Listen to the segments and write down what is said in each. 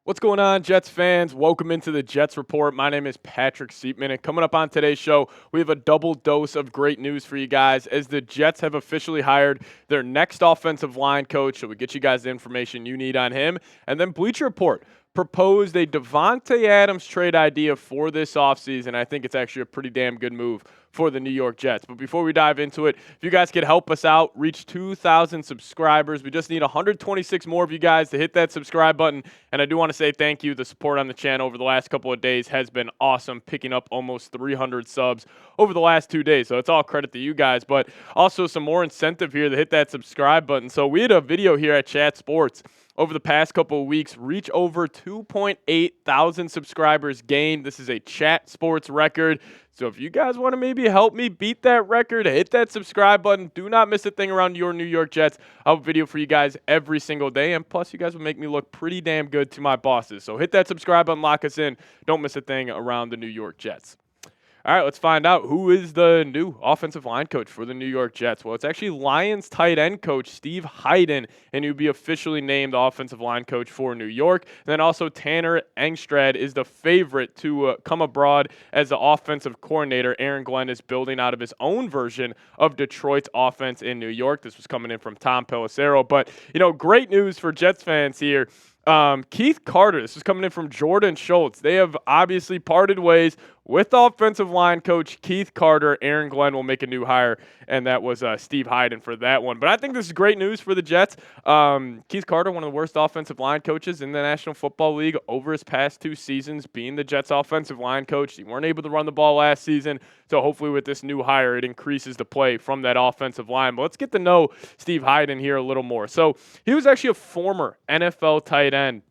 What's going on, Jets fans? Welcome into the Jets Report. My name is Patrick Siepman, and coming up on today's show, we have a double dose of great news for you guys as the Jets have officially hired their next offensive line coach. So we get you guys the information you need on him. And then Bleacher Report proposed a Davante Adams trade idea for this offseason. I think it's actually a pretty damn good move for the New York Jets. But before we dive into it, if you guys could help us out, reach 2,000 subscribers. We just need 126 more of you guys to hit that subscribe button. And I do want to say thank you. The support on the channel over the last couple of days has been awesome, picking up almost 300 subs over the last 2 days. So it's all credit to you guys, but also some more incentive here to hit that subscribe button. So we had a video here at Chat Sports over the past couple of weeks, reach over 2.8 thousand subscribers gained. This is a Chat Sports record. So if you guys want to maybe help me beat that record, hit that subscribe button. Do not miss a thing around your New York Jets. I have a video for you guys every single day. And plus, you guys will make me look pretty damn good to my bosses. So hit that subscribe button, lock us in. Don't miss a thing around the New York Jets. All right, let's find out who is the new offensive line coach for the New York Jets. Well, it's actually Lions tight end coach Steve Heiden, and he'll be officially named the offensive line coach for New York. And then also Tanner Engstrad is the favorite to come abroad as the offensive coordinator. Aaron Glenn is building out of his own version of Detroit's offense in New York. This was coming in from Tom Pelissero. But, great news for Jets fans here. Keith Carter, this is coming in from Jordan Schultz. They have obviously parted ways with offensive line coach Keith Carter. Aaron Glenn will make a new hire, and that was Steve Heiden for that one. But I think this is great news for the Jets. Keith Carter, one of the worst offensive line coaches in the National Football League over his past 2 seasons, being the Jets offensive line coach. He weren't able to run the ball last season, so hopefully with this new hire, it increases the play from that offensive line. But let's get to know Steve Heiden here a little more. So he was actually a former NFL tight end.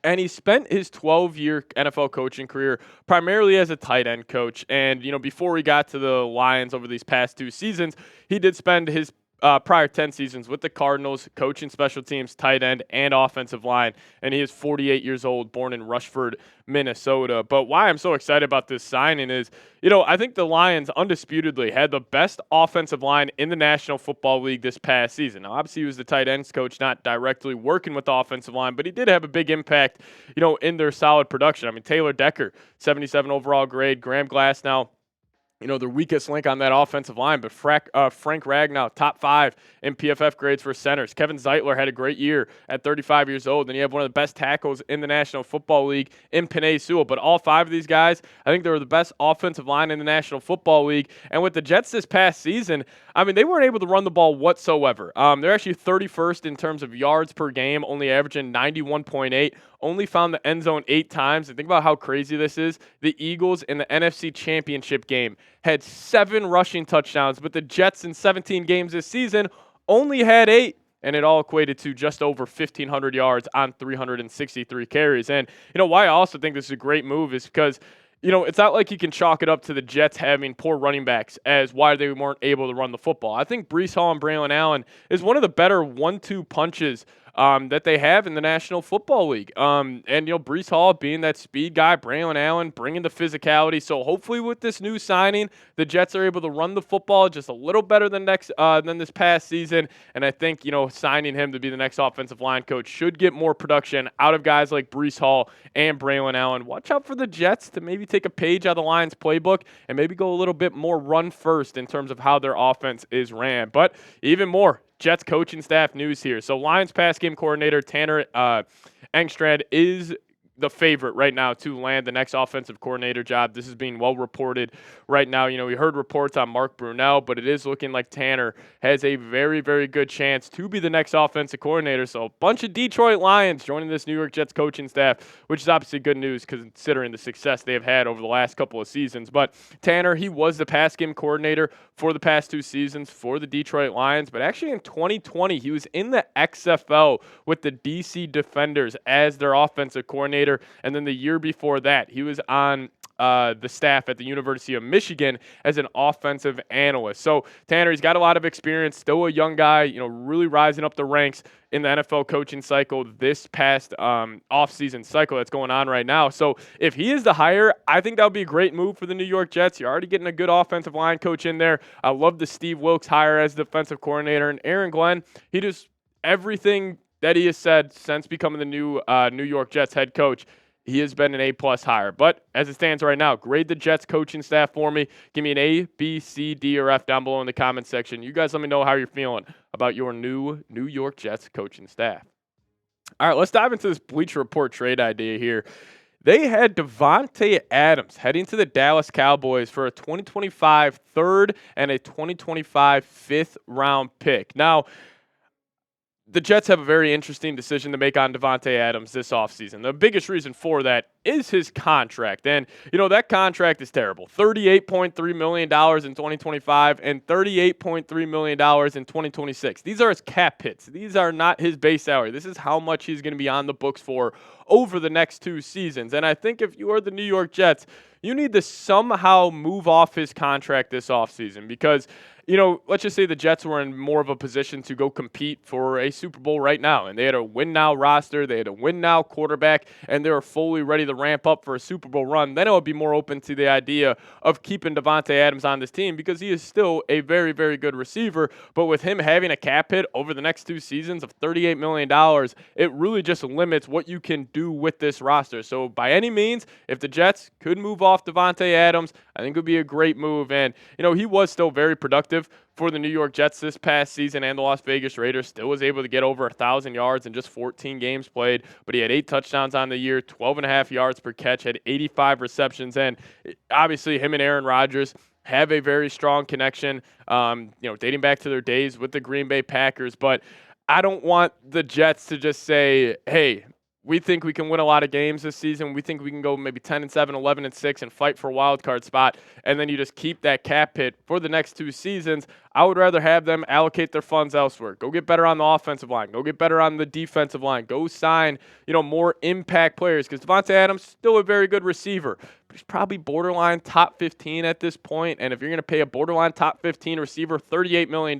And he spent his 12-year NFL coaching career primarily as a tight end coach. And, before he got to the Lions over these past 2 seasons, he did spend his prior 10 seasons with the Cardinals, coaching special teams, tight end, and offensive line. And he is 48 years old, born in Rushford, Minnesota. But why I'm so excited about this signing is, I think the Lions undisputedly had the best offensive line in the National Football League this past season. Now, obviously, he was the tight ends coach, not directly working with the offensive line, but he did have a big impact, in their solid production. I mean, Taylor Decker, 77 overall grade, Graham Glasnow, the weakest link on that offensive line, but Frank Ragnow, top 5 in PFF grades for centers. Kevin Zeitler had a great year at 35 years old, and you have one of the best tackles in the National Football League in Penei Sewell. But all 5 of these guys, I think they were the best offensive line in the National Football League. And with the Jets this past season, I mean, they weren't able to run the ball whatsoever. They're actually 31st in terms of yards per game, only averaging 91.8. Only found the end zone 8 times. And think about how crazy this is. The Eagles in the NFC Championship game had 7 rushing touchdowns, but the Jets in 17 games this season only had 8. And it all equated to just over 1,500 yards on 363 carries. And, why I also think this is a great move is because it's not like you can chalk it up to the Jets having poor running backs as why they weren't able to run the football. I think Breece Hall and Braylon Allen is one of the better 1-2 punches that they have in the National Football League. And, Breece Hall being that speed guy, Braylon Allen bringing the physicality. So hopefully with this new signing, the Jets are able to run the football just a little better than this past season. And I think, signing him to be the next offensive line coach should get more production out of guys like Breece Hall and Braylon Allen. Watch out for the Jets to maybe take a page out of the Lions playbook and maybe go a little bit more run first in terms of how their offense is ran. But even more, Jets coaching staff news here. So Lions pass game coordinator Tanner Engstrad is the favorite right now to land the next offensive coordinator job. This is being well reported right now. We heard reports on Mark Brunell, but it is looking like Tanner has a very, very good chance to be the next offensive coordinator. So a bunch of Detroit Lions joining this New York Jets coaching staff, which is obviously good news considering the success they have had over the last couple of seasons. But Tanner, he was the pass game coordinator for the past 2 seasons for the Detroit Lions, but actually in 2020, he was in the XFL with the DC Defenders as their offensive coordinator. And then the year before that, he was on the staff at the University of Michigan as an offensive analyst. So Tanner, he's got a lot of experience, still a young guy, really rising up the ranks in the NFL coaching cycle this past offseason cycle that's going on right now. So if he is the hire, I think that would be a great move for the New York Jets. You're already getting a good offensive line coach in there. I love the Steve Wilks hire as defensive coordinator. And Aaron Glenn, he just everything that he has said since becoming the new New York Jets head coach, he has been an A-plus hire. But as it stands right now, grade the Jets coaching staff for me. Give me an A, B, C, D, or F down below in the comment section. You guys let me know how you're feeling about your new New York Jets coaching staff. All right, let's dive into this Bleacher Report trade idea here. They had Davante Adams heading to the Dallas Cowboys for a 2025 third and a 2025 fifth round pick. Now, the Jets have a very interesting decision to make on Davante Adams this offseason. The biggest reason for that is his contract. And, that contract is terrible. $38.3 million in 2025 and $38.3 million in 2026. These are his cap hits. These are not his base salary. This is how much he's going to be on the books for over the next 2 seasons. And I think if you are the New York Jets, you need to somehow move off his contract this offseason because let's just say the Jets were in more of a position to go compete for a Super Bowl right now. And they had a win-now roster. They had a win-now quarterback. And they were fully ready to ramp up for a Super Bowl run. Then I would be more open to the idea of keeping Davante Adams on this team because he is still a very, very good receiver. But with him having a cap hit over the next 2 seasons of $38 million, it really just limits what you can do with this roster. So by any means, if the Jets could move off Davante Adams, I think it would be a great move. And, he was still very productive for the New York Jets this past season, and the Las Vegas Raiders still was able to get over 1,000 yards in just 14 games played, but he had 8 touchdowns on the year, 12.5 yards per catch, had 85 receptions, and obviously him and Aaron Rodgers have a very strong connection, dating back to their days with the Green Bay Packers, but I don't want the Jets to just say, hey, we think we can win a lot of games this season. We think we can go maybe 10-7, 11-6, and fight for a wild card spot. And then you just keep that cap hit for the next 2 seasons. I would rather have them allocate their funds elsewhere. Go get better on the offensive line. Go get better on the defensive line. Go sign, more impact players. Because Davante Adams still a very good receiver. But he's probably borderline top 15 at this point. And if you're going to pay a borderline top 15 receiver $38 million,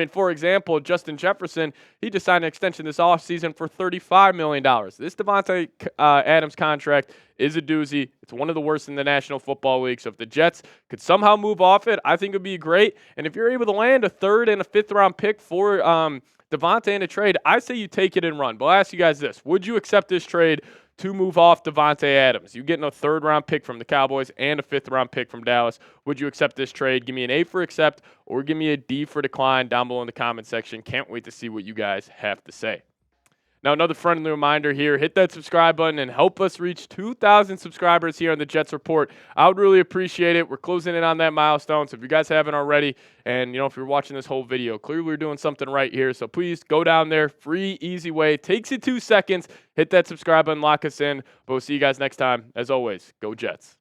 for example, Justin Jefferson, he just signed an extension this offseason for $35 million. This Davante Adams contract is a doozy. It's one of the worst in the National Football League. So if the Jets could somehow move off it, I think it would be great. And if you're able to land a 3rd and a 5th round pick for Davante in a trade, I say you take it and run. But I'll ask you guys this. Would you accept this trade to move off Davante Adams? You getting a 3rd round pick from the Cowboys and a 5th round pick from Dallas. Would you accept this trade? Give me an A for accept or give me a D for decline down below in the comment section. Can't wait to see what you guys have to say. Now, another friendly reminder here, hit that subscribe button and help us reach 2,000 subscribers here on the Jets Report. I would really appreciate it. We're closing in on that milestone, so if you guys haven't already, and, if you're watching this whole video, clearly we're doing something right here, so please go down there. Free, easy way. Takes you 2 seconds. Hit that subscribe button, lock us in. But we'll see you guys next time. As always, go Jets.